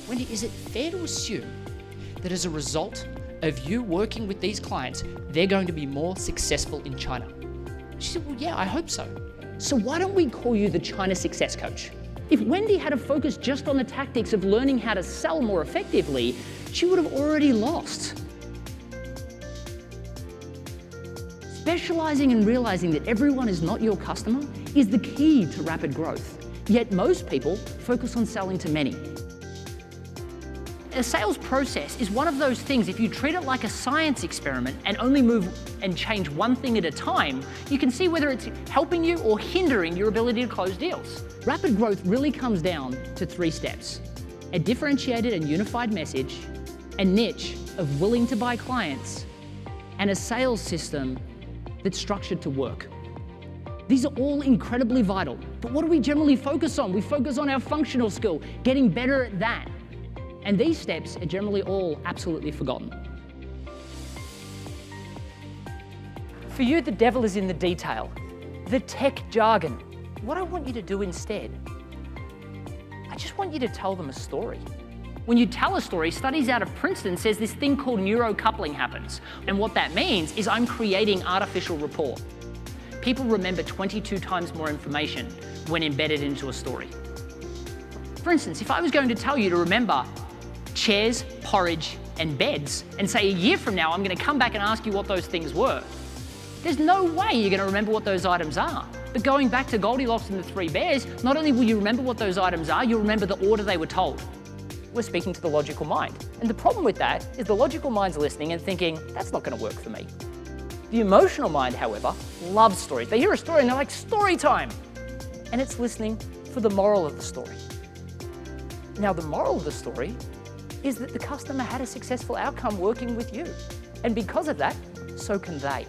Wendy, is it fair to assume that as a result of you working with these clients, they're going to be more successful in China? She said, well, yeah, I hope so. So why don't we call you the China Success Coach? If Wendy had to focus just on the tactics of learning how to sell more effectively, she would have already lost. Specializing and realizing that everyone is not your customer is the key to rapid growth. Yet most people focus on selling to many. A sales process is one of those things, if you treat it like a science experiment and only move and change one thing at a time, you can see whether it's helping you or hindering your ability to close deals. Rapid growth really comes down to 3 steps: a differentiated and unified message, a niche of willing to buy clients, and a sales system that's structured to work. These are all incredibly vital, but what do we generally focus on? We focus on our functional skill, getting better at that. And these steps are generally all absolutely forgotten. For you, the devil is in the detail, the tech jargon. What I want you to do instead, I just want you to tell them a story. When you tell a story, studies out of Princeton says this thing called neurocoupling happens. And what that means is I'm creating artificial rapport. People remember 22 times more information when embedded into a story. For instance, if I was going to tell you to remember chairs, porridge, and beds, and say a year from now I'm going to come back and ask you what those things were, there's no way you're going to remember what those items are. But going back to Goldilocks and the 3 bears, not only will you remember what those items are, you'll remember the order they were told. We're speaking to the logical mind. And the problem with that is the logical mind's listening and thinking, that's not going to work for me. The emotional mind, however, loves stories. They hear a story and they're like, story time! And it's listening for the moral of the story. Now, the moral of the story is that the customer had a successful outcome working with you. And because of that, so can they.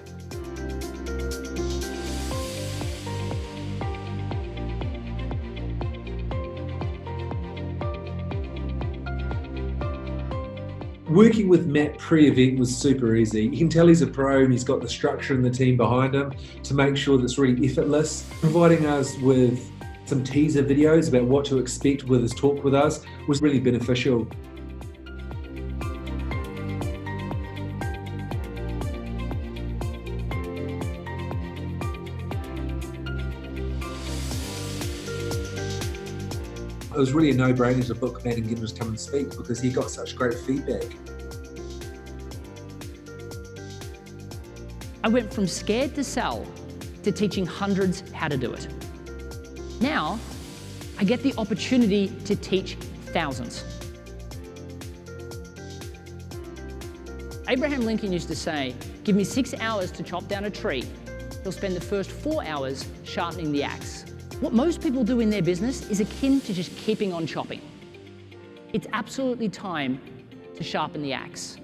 Working with Matt pre-event was super easy. You can tell he's a pro and he's got the structure and the team behind him to make sure that's really effortless. Providing us with some teaser videos about what to expect with his talk with us was really beneficial. It was really a no-brainer to book Matt and get him to come and speak because he got such great feedback. I went from scared to sell to teaching hundreds how to do it. Now, I get the opportunity to teach thousands. Abraham Lincoln used to say, give me 6 hours to chop down a tree. He'll spend the first 4 hours sharpening the axe. What most people do in their business is akin to just keeping on chopping. It's absolutely time to sharpen the axe.